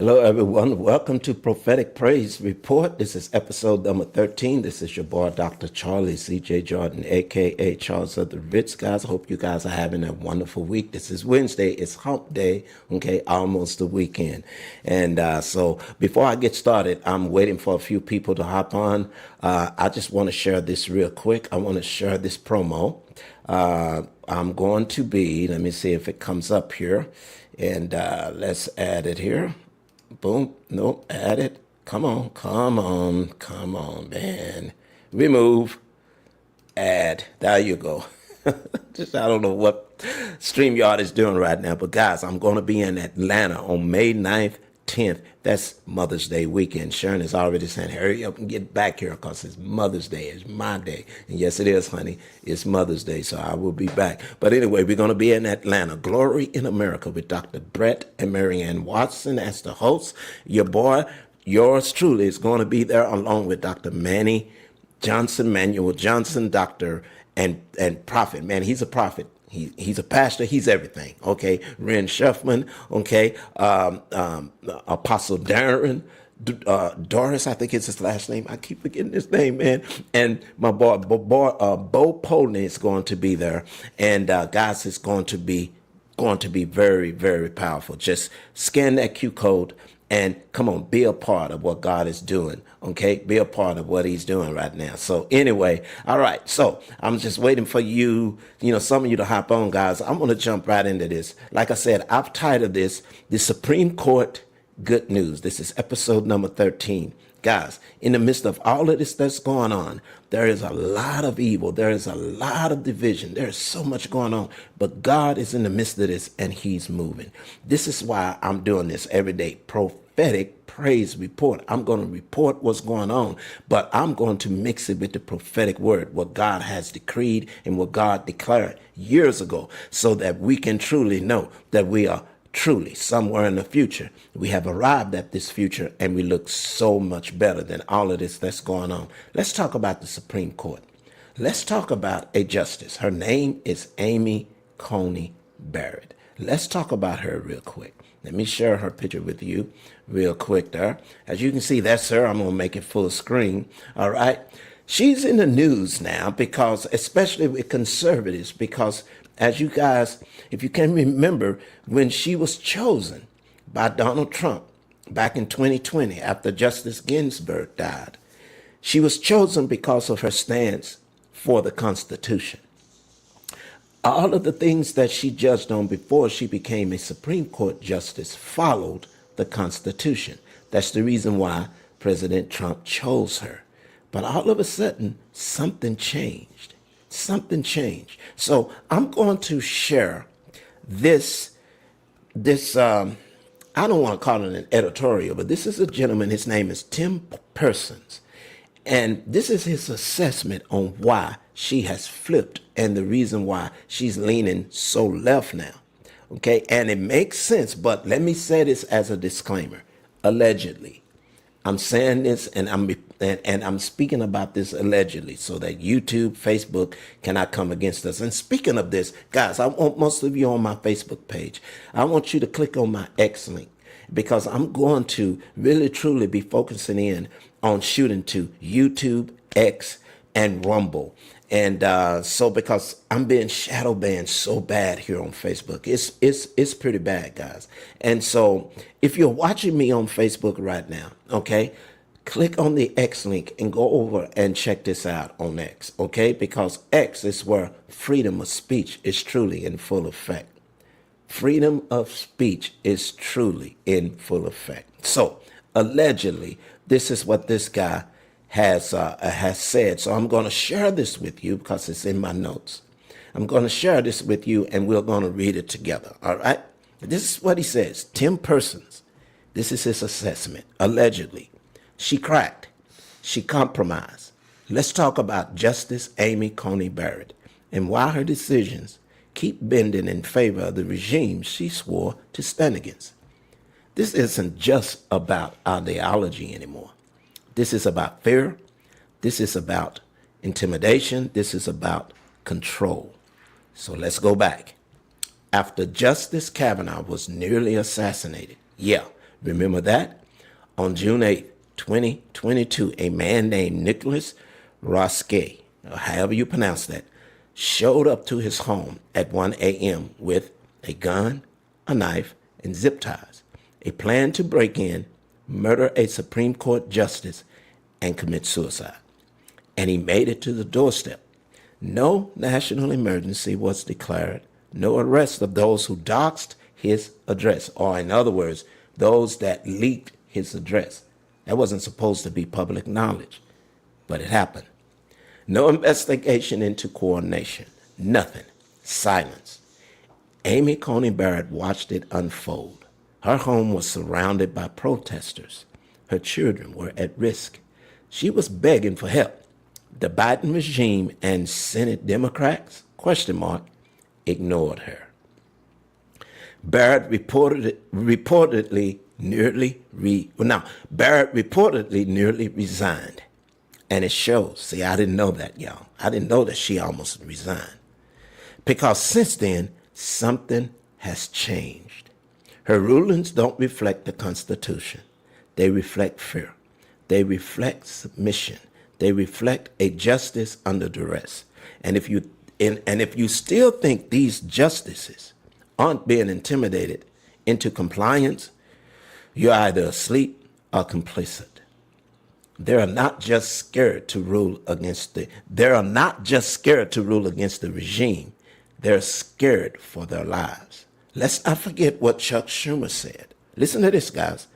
Hello, everyone. Welcome to Prophetic Praise Report. This is episode number 13. This is your boy, Dr. Charlie C.J. Jordan, a.k.a. Charles of the Ritz. Guys, I hope you guys are having a wonderful week. This is Wednesday. It's hump day, okay, almost the weekend. And so before I get started, I'm waiting for a few people to hop on. I just want to share this real quick. I want to share this promo. I'm going to be, let me see if it comes up here. And let's add it here. Boom. Nope. Add it. Come on, man. Remove. Add. There you go. Just, I don't know what StreamYard is doing right now. But guys, I'm going to be in Atlanta on May 9th, 10th. That's Mother's Day weekend. Sharon is already saying, hurry up and get back here because it's Mother's Day. It's my day. And yes, it is, honey. It's Mother's Day, so I will be back. But anyway, we're going to be in Atlanta. Glory in America with Dr. Brett and Marianne Watson as the hosts. Your boy, yours truly, is going to be there along with Dr. Manuel Johnson, Dr. and Prophet. Man, he's a prophet. He's a pastor. He's everything. Okay. Ren Shuffman. Okay. Apostle Darren. Doris, I think it's his last name. I keep forgetting his name, man. And my boy, Bo Polney is going to be there. And guys, it's going to be very, very powerful. Just scan that Q code and come on, be a part of what God is doing, okay? Be a part of what he's doing right now. So anyway, all right. So I'm just waiting for you, some of you to hop on, guys. I'm going to jump right into this. Like I said, I've titled this, The Supreme Court Good News. This is episode number 13. Guys, in the midst of all of this that's going on, there is a lot of evil. There is a lot of division. There is so much going on. But God is in the midst of this, and he's moving. This is why I'm doing this every day. Prophetic praise report. I'm going to report what's going on, but I'm going to mix it with the prophetic word, what God has decreed and what God declared years ago, so that we can truly know that we are truly somewhere in the future. We have arrived at this future, and we look so much better than all of this that's going on. Let's talk about the Supreme Court. Let's talk about a justice. Her name is Amy Coney Barrett. Let's talk about her real quick. Let me share her picture with you real quick there. As you can see, that's her. I'm going to make it full screen. All right. She's in the news now because, especially with conservatives, because as you guys, if you can remember, when she was chosen by Donald Trump back in 2020 after Justice Ginsburg died, she was chosen because of her stance for the Constitution. All of the things that she judged on before she became a Supreme Court justice followed the Constitution. That's the reason why President Trump chose her. But all of a sudden, something changed. Something changed. So I'm going to share this, I don't want to call it an editorial, but this is a gentleman. His name is Tim Persons. And this is his assessment on why she has flipped and the reason why she's leaning so left now. Okay. And it makes sense. But let me say this as a disclaimer. Allegedly. I'm saying this and I'm speaking about this allegedly so that YouTube, Facebook cannot come against us. And speaking of this, guys, I want most of you on my Facebook page. I want you to click on my X link because I'm going to really truly be focusing in on shooting to YouTube, X, and Rumble. And so because I'm being shadow banned so bad here on Facebook, it's pretty bad, guys. And so if you're watching me on Facebook right now, okay, click on the X link and go over and check this out on X, okay? Because X is where freedom of speech is truly in full effect. Freedom of speech is truly in full effect. So allegedly, this is what this guy has said. So I'm going to share this with you because it's in my notes. I'm going to share this with you and we're going to read it together. All right. This is what he says. Tim Persons. This is his assessment. Allegedly, she cracked. She compromised. Let's talk about Justice Amy Coney Barrett and why her decisions keep bending in favor of the regime she swore to stand against. This isn't just about ideology anymore. This is about fear. This is about intimidation. This is about control. So let's go back. After Justice Kavanaugh was nearly assassinated, Remember that? On June 8th, 2022, a man named Nicholas Roske, or however you pronounce that, showed up to his home at 1 a.m. with a gun, a knife, and zip ties, a plan to break in, murder a Supreme Court justice, and commit suicide. And he made it to the doorstep. No national emergency was declared, no arrest of those who doxed his address, or in other words, those that leaked his address. That wasn't supposed to be public knowledge, but it happened. No investigation into coordination, nothing, silence. Amy Coney Barrett watched it unfold. Her home was surrounded by protesters. Her children were at risk. She was begging for help. The Biden regime and Senate Democrats, ignored her. Barrett reportedly nearly resigned. And it shows. See, I didn't know that, y'all. I didn't know that she almost resigned. Because since then, something has changed. Her rulings don't reflect the Constitution. They reflect fear. They reflect submission. They reflect a justice under duress. And if you still think these justices aren't being intimidated into compliance, you're either asleep or complicit. They're not just scared to rule against the regime. They're scared for their lives. Let's not forget what Chuck Schumer said. Listen to this, guys.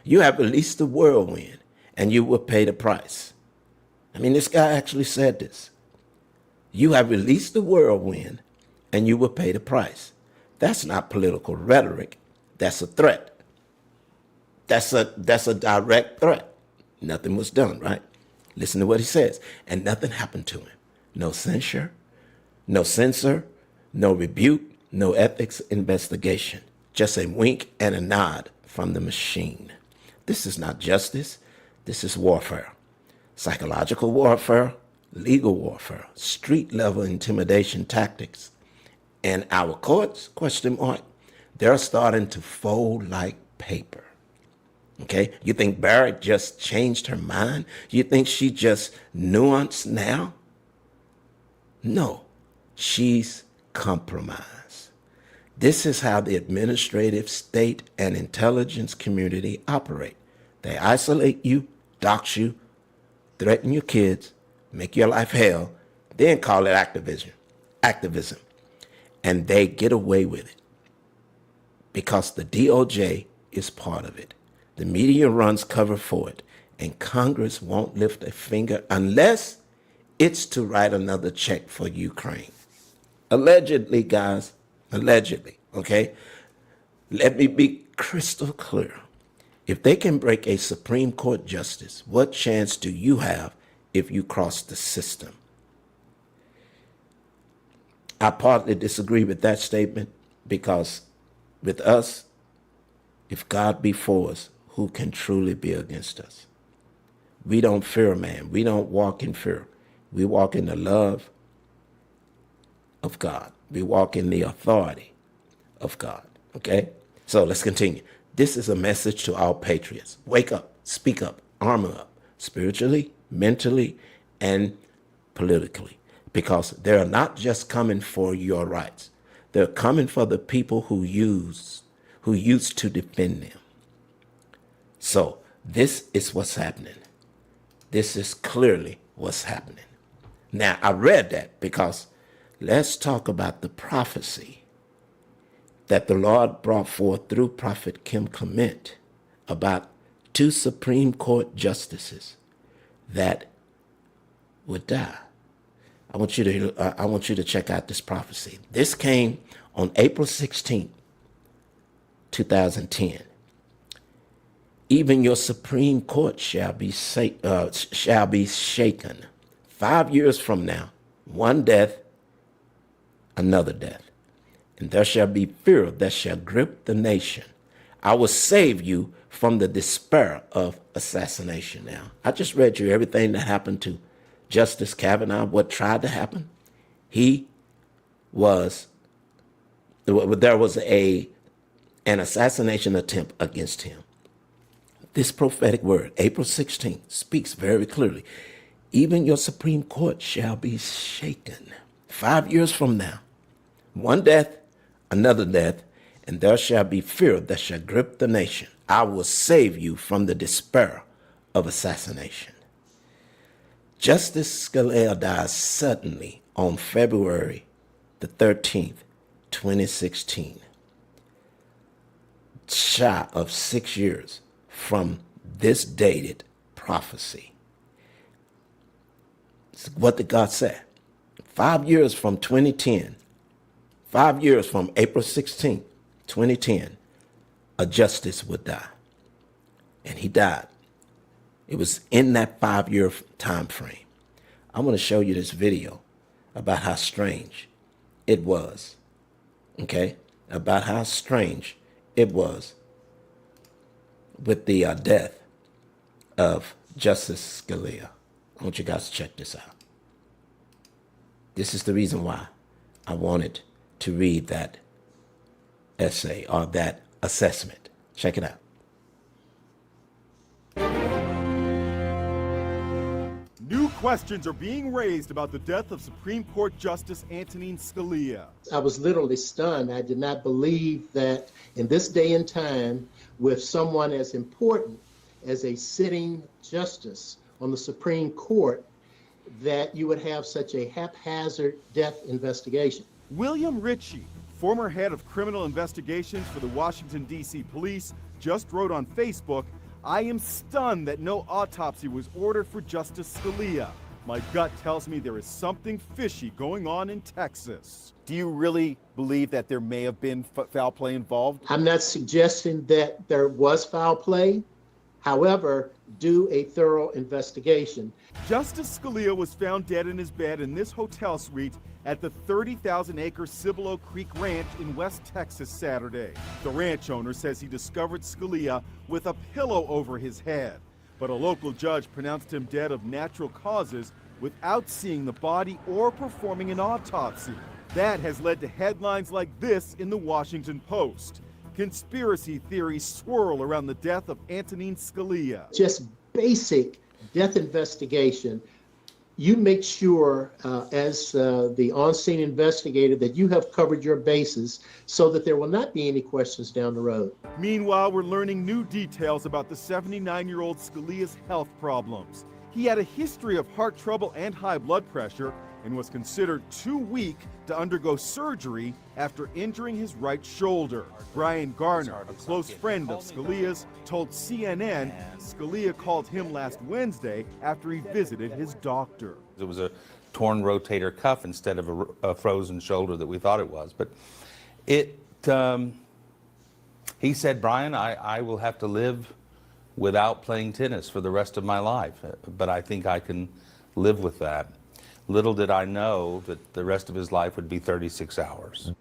You have released the whirlwind, and you will pay the price. I mean, this guy actually said this. You have released the whirlwind, and you will pay the price. That's not political rhetoric. That's a threat. That's a direct threat. Nothing was done, right? Listen to what he says. And nothing happened to him. No censure, no rebuke, no ethics investigation. Just a wink and a nod from the machine. This is not justice. This is warfare. Psychological warfare, legal warfare, street-level intimidation tactics. And our courts, they're starting to fold like paper. Okay, you think Barrett just changed her mind? You think she just nuanced now? No, she's compromised. This is how the administrative, state, and intelligence community operate. They isolate you, dox you, threaten your kids, make your life hell, then call it activism. And they get away with it because the DOJ is part of it. The media runs cover for it, and Congress won't lift a finger unless it's to write another check for Ukraine. Allegedly, guys, okay? Let me be crystal clear. If they can break a Supreme Court justice, what chance do you have if you cross the system? I partly disagree with that statement because with us, if God be for us, who can truly be against us? We don't fear man. We don't walk in fear. We walk in the love of God. We walk in the authority of God. Okay? So let's continue. This is a message to all patriots. Wake up, speak up, armor up, spiritually, mentally, and politically. Because they're not just coming for your rights. They're coming for the people who used to defend them. So this is what's happening. This is clearly what's happening. Now, I read that because let's talk about the prophecy that the Lord brought forth through Prophet Kim Clement about 2 Supreme Court justices that would die. I want you to check out this prophecy. This came on April 16th, 2010. Even your Supreme Court shall be shaken. 5 years from now, one death, another death. And there shall be fear that shall grip the nation. I will save you from the despair of assassination. Now, I just read you everything that happened to Justice Kavanaugh, what tried to happen. There was an assassination attempt against him. This prophetic word, April 16th, speaks very clearly. Even your Supreme Court shall be shaken. 5 years from now, one death, another death, and there shall be fear that shall grip the nation. I will save you from the despair of assassination. Justice Scalia died suddenly on February the 13th, 2016, shy of 6 years from this dated prophecy. It's what did God say? 5 years from 2010, 5 years from April 16th, 2010, a justice would die. And he died. It was in that 5 year time frame. I want to show you this video about how strange it was. Okay? About how strange it was with the death of Justice Scalia. I want you guys to check this out. This is the reason why I wanted to read that essay or that assessment. Check it out. New questions are being raised about the death of Supreme Court Justice Antonin Scalia. I was literally stunned. I did not believe that in this day and time, with someone as important as a sitting justice on the Supreme Court, that you would have such a haphazard death investigation. William Ritchie, former head of criminal investigations for the Washington, D.C. police, just wrote on Facebook, "I am stunned that no autopsy was ordered for Justice Scalia. My gut tells me there is something fishy going on in Texas." Do you really believe that there may have been foul play involved? I'm not suggesting that there was foul play. However, do a thorough investigation. Justice Scalia was found dead in his bed in this hotel suite at the 30,000-acre Cibolo Creek Ranch in West Texas Saturday. The ranch owner says he discovered Scalia with a pillow over his head, but a local judge pronounced him dead of natural causes without seeing the body or performing an autopsy. That has led to headlines like this in the Washington Post. Conspiracy theories swirl around the death of Antonin Scalia. Just basic death investigation. You make sure, as the on-scene investigator, that you have covered your bases so that there will not be any questions down the road. Meanwhile, we're learning new details about the 79-year-old Scalia's health problems. He had a history of heart trouble and high blood pressure and was considered too weak to undergo surgery after injuring his right shoulder. Brian Garner, a close friend of Scalia's, told CNN Scalia called him last Wednesday after he visited his doctor. It was a torn rotator cuff instead of a frozen shoulder that we thought it was. But he said, "Brian, I will have to live without playing tennis for the rest of my life, but I think I can live with that." Little did I know that the rest of his life would be 36 hours.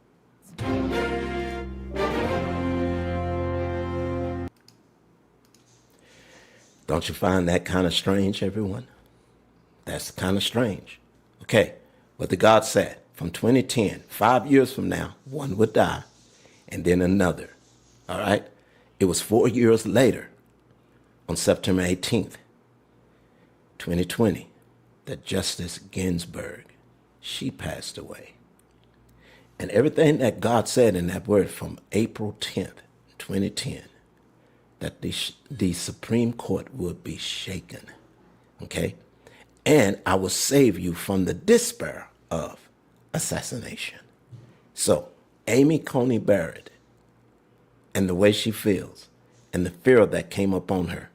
Don't you find that kind of strange, everyone? That's kind of strange. Okay, what the God said from 2010, 5 years from now, one would die, and then another. All right? It was 4 years later, on September 18th, 2020, that Justice Ginsburg, she passed away. And everything that God said in that word from April 10th, 2010, that the Supreme Court would be shaken, okay? And I will save you from the despair of assassination. So, Amy Coney Barrett and the way she feels and the fear that came upon her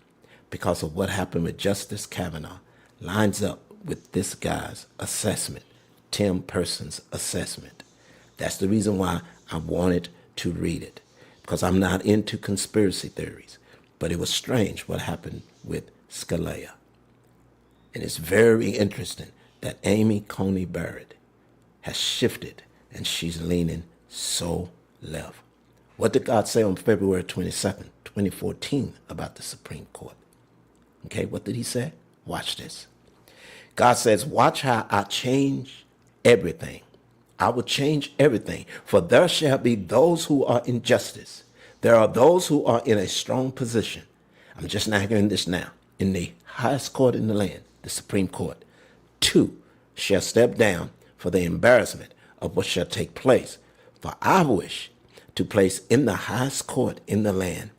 because of what happened with Justice Kavanaugh lines up with this guy's assessment, Tim Person's assessment. That's the reason why I wanted to read it, because I'm not into conspiracy theories. But it was strange what happened with Scalia. And it's very interesting that Amy Coney Barrett has shifted and she's leaning so left. What did God say on February 22nd, 2014 about the Supreme Court? Okay, what did he say? Watch this. God says, "Watch how I change everything. I will change everything. For there shall be those who are in justice. There are those who are in a strong position. I'm just not hearing this now. In the highest court in the land, the Supreme Court, 2 shall step down for the embarrassment of what shall take place. For I wish to place in the highest court in the land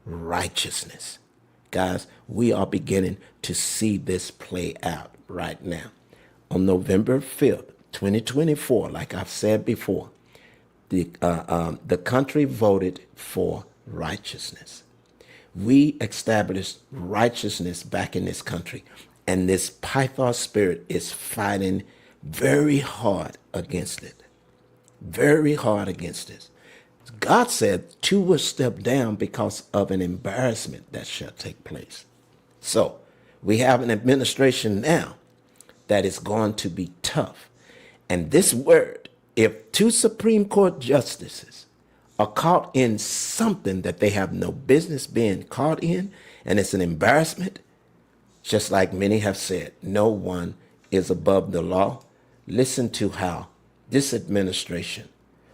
righteousness. Guys, we are beginning to see this play out right now. On November 5th, 2024, like I've said before, the country voted for righteousness. We established righteousness back in this country, and this Python spirit is fighting very hard against it. Very hard against it. God said 2 will step down because of an embarrassment that shall take place. So we have an administration now that is going to be tough. And this word, if 2 Supreme Court justices are caught in something that they have no business being caught in, and it's an embarrassment, just like many have said, no one is above the law. Listen to how this administration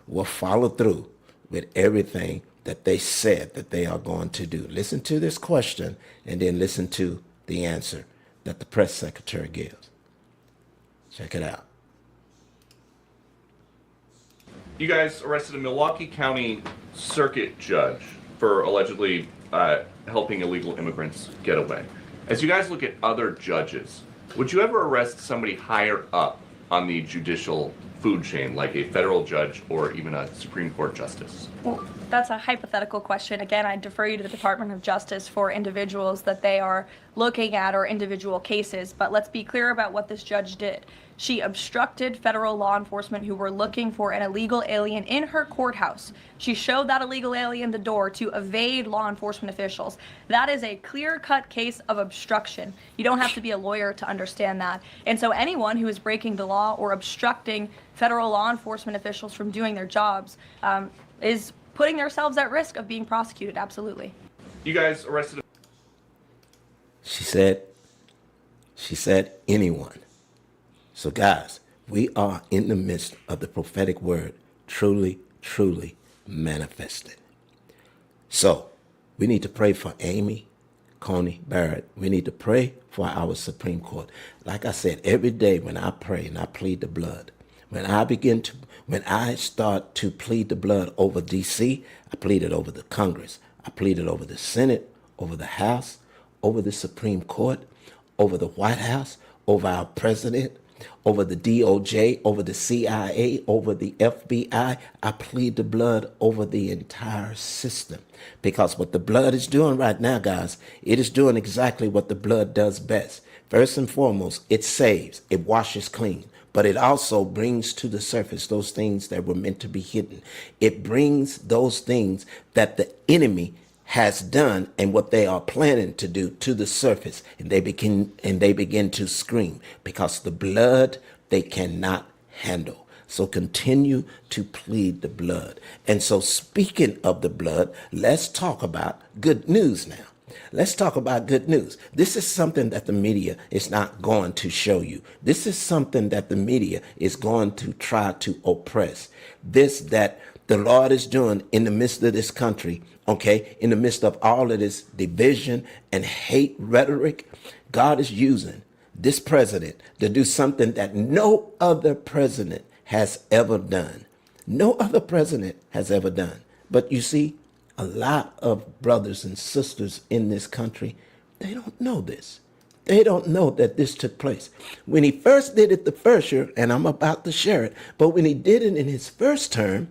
will follow through with everything that they said that they are going to do. Listen to this question and then listen to the answer that the press secretary gives. Check it out. You guys arrested a Milwaukee County circuit judge for allegedly helping illegal immigrants get away. As you guys look at other judges, would you ever arrest somebody higher up on the judicial food chain, like a federal judge or even a Supreme Court justice? Well, that's a hypothetical question. Again, I defer you to the Department of Justice for individuals that they are looking at or individual cases. But let's be clear about what this judge did. She obstructed federal law enforcement who were looking for an illegal alien in her courthouse. She showed that illegal alien the door to evade law enforcement officials. That is a clear-cut case of obstruction. You don't have to be a lawyer to understand that. And so anyone who is breaking the law or obstructing federal law enforcement officials from doing their jobs is putting themselves at risk of being prosecuted, absolutely. You guys arrested. She said anyone. So guys, we are in the midst of the prophetic word truly, truly manifested. So we need to pray for Amy Coney Barrett. We need to pray for our Supreme Court. Like I said, every day when I pray and I plead the blood, when I start to plead the blood over D.C., I plead it over the Congress. I plead it over the Senate, over the House, over the Supreme Court, over the White House, over our president, over the DOJ, over the CIA, over the FBI. I plead the blood over the entire system. Because what the blood is doing right now, guys, it is doing exactly what the blood does best. First and foremost, it saves, it washes clean. But it also brings to the surface those things that were meant to be hidden. It brings those things that the enemy has done and what they are planning to do to the surface. And they begin to scream because the blood they cannot handle. So continue to plead the blood. And so speaking of the blood, let's talk about good news now. Let's talk about good news. This is something that the media is not going to show you. This is something that the media is going to try to oppress. This that the Lord is doing in the midst of this country, okay, in the midst of all of this division and hate rhetoric, God is using this president to do something that no other president has ever done. No other president has ever done. But you see, a lot of brothers and sisters in this country, they don't know this. They don't know that this took place. When he first did it the first year, and I'm about to share it, but when he did it in his first term,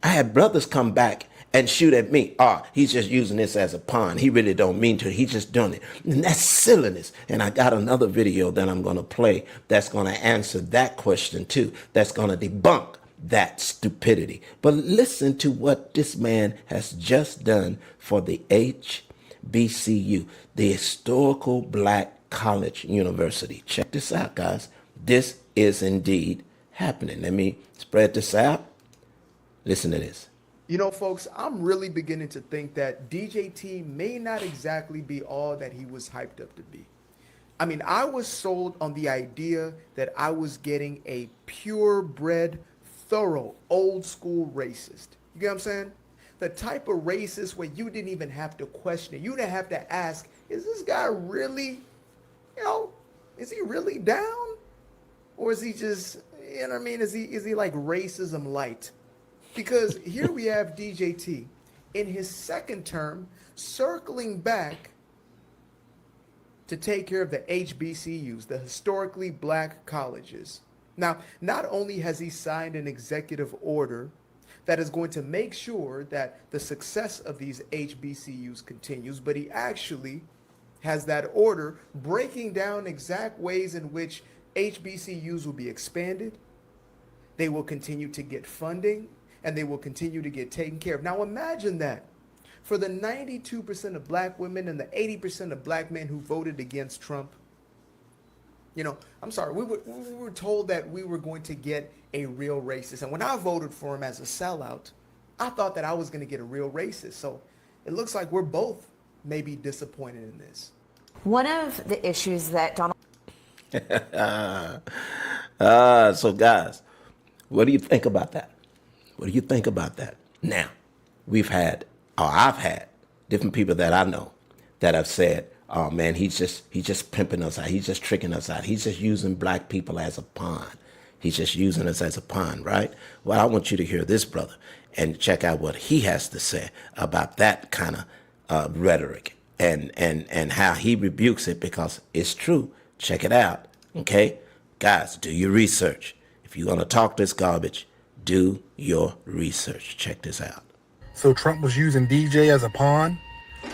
I had brothers come back and shoot at me. He's just using this as a pawn. He really don't mean to. He's just doing it. And that's silliness. And I got another video that I'm going to play that's going to answer that question too. That's going to debunk that stupidity. But listen to what this man has just done for the HBCU, the Historical Black College University. Check this out, guys. This is indeed happening. Let me spread this out. Listen to this. You know, folks, I'm really beginning to think that DJT may not exactly be all that he was hyped up to be. I mean, I was sold on the idea that I was getting a purebred, thorough, old school racist. You get what I'm saying? the type of racist where you didn't even have to question it. You didn't have to ask, is this guy really, is he really down? Or is he just, you know what I mean? Is he like racism light? Because here we have DJT in his second term circling back to take care of the HBCUs, the historically black colleges. Now, not only has he signed an executive order that is going to make sure that the success of these HBCUs continues, but he actually has that order breaking down exact ways in which HBCUs will be expanded, they will continue to get funding, and they will continue to get taken care of. Now imagine that. For the 92% of black women and the 80% of black men who voted against Trump, I'm sorry, we were told that we were going to get a real racist. And when I voted for him as a sellout, I thought that I was going to get a real racist. So it looks like we're both maybe disappointed in this. One of the issues that Donald So guys, what do you think about that? What do you think about that? Now, I've had different people that I know that have said, oh man, he's just pimping us out. He's just tricking us out. He's just using black people as a pawn. He's just using us as a pawn, right? Well, I want you to hear this brother and check out what he has to say about that kind of rhetoric and how he rebukes it, because it's true. Check it out, okay? Guys, do your research. If you're going to talk this garbage, do your research. Check this out. So Trump was using DJ as a pawn?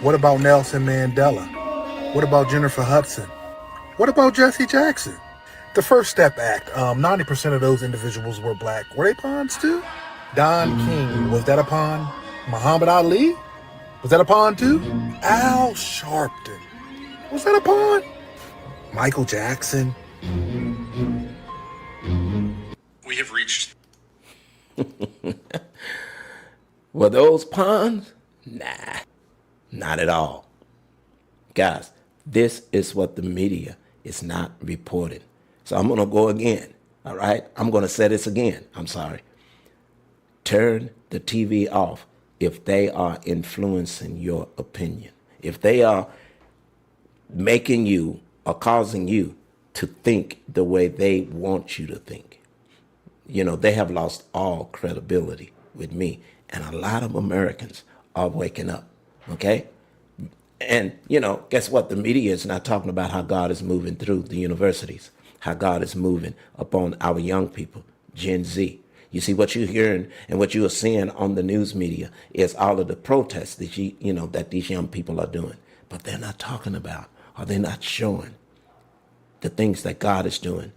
What about Nelson Mandela? What about Jennifer Hudson? What about Jesse Jackson? The First Step Act, 90% of those individuals were black. Were they pawns too? Don King, was that a pawn? Muhammad Ali? Was that a pawn too? Al Sharpton, was that a pawn? Michael Jackson? We have reached. Were those pawns? Nah, not at all. Guys, this is what the media is not reporting. So I'm going to go again, all right? I'm going to say this again. I'm sorry. Turn the TV off if they are influencing your opinion. If they are making you or causing you to think the way they want you to think. They have lost all credibility with me. And a lot of Americans are waking up, okay? And, guess what? The media is not talking about how God is moving through the universities, how God is moving upon our young people, Gen Z. You see, what you're hearing and what you are seeing on the news media is all of the protests that that these young people are doing. But they're not talking about, or they're not showing the things that God is doing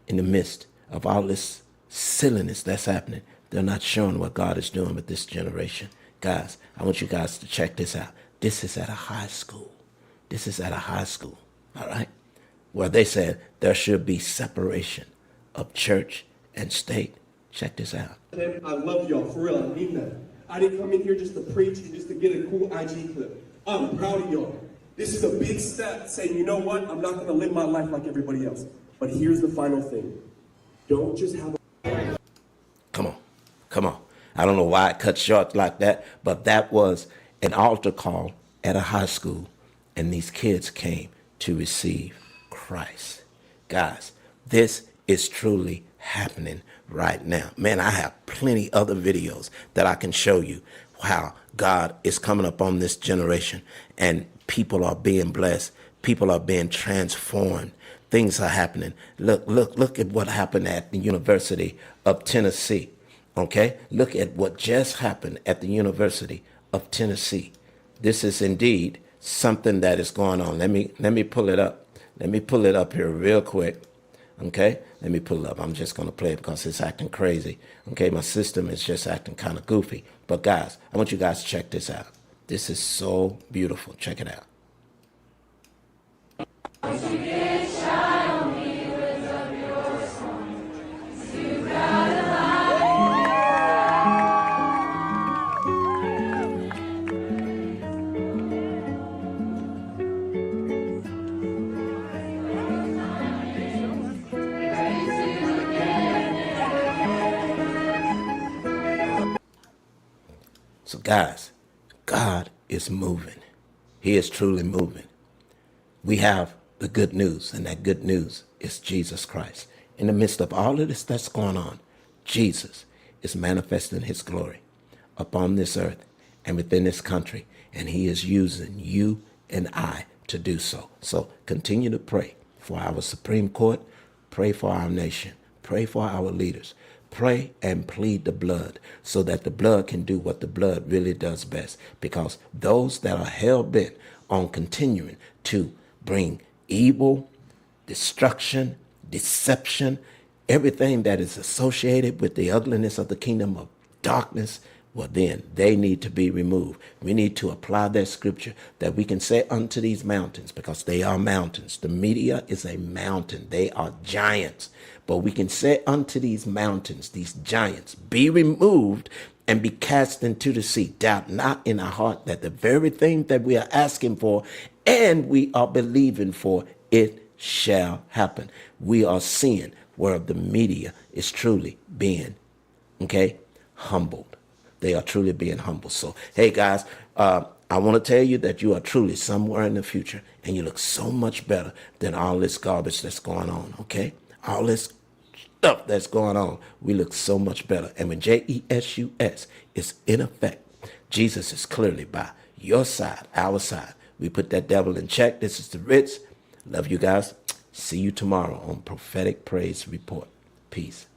in the midst of all this silliness that's happening. They're not showing what God is doing with this generation. Guys, I want you guys to check this out. This is at a high school. This is at a high school, all right, where they said there should be separation of church and state. Check this out. I love y'all, for real, I mean that. I didn't come in here just to preach and just to get a cool IG clip. I'm proud of y'all. This is a big step saying, you know what, I'm not gonna live my life like everybody else. But here's the final thing. Don't just have a... Come on. I don't know why it cut short like that, but that was an altar call at a high school, and these kids came to receive Christ. Guys, this is truly happening right now. Man, I have plenty other videos that I can show you how God is coming up on this generation, and people are being blessed. People are being transformed. Things are happening. Look at what happened at the University of Tennessee. Okay, look at what just happened at the University of Tennessee. This is indeed something that is going on. Let me pull it up. Let me pull it up here real quick. Okay, let me pull it up. I'm just going to play it because it's acting crazy. Okay, my system is just acting kind of goofy. But guys, I want you guys to check this out. This is so beautiful. Check it out. So guys, God is moving. He is truly moving. We have the good news, and that good news is Jesus Christ. In the midst of all of this that's going on, Jesus is manifesting his glory upon this earth and within this country, and he is using you and I to do so. So continue to pray for our Supreme Court, pray for our nation, pray for our leaders, pray and plead the blood so that the blood can do what the blood really does best, because those that are hell-bent on continuing to bring evil, destruction, deception, everything that is associated with the ugliness of the kingdom of darkness, well, then they need to be removed. We need to apply that scripture that we can say unto these mountains, because they are mountains. The media is a mountain. They are giants. But we can say unto these mountains, these giants, be removed and be cast into the sea. Doubt not in our heart that the very thing that we are asking for and we are believing for, it shall happen. We are seeing where the media is truly being, humbled. They are truly being humble. So, hey, guys, I want to tell you that you are truly somewhere in the future, and you look so much better than all this garbage that's going on, okay? All this stuff that's going on, we look so much better. And when Jesus is in effect, Jesus is clearly by your side, our side. We put that devil in check. This is the Ritz. Love you guys. See you tomorrow on Prophetic Praise Report. Peace.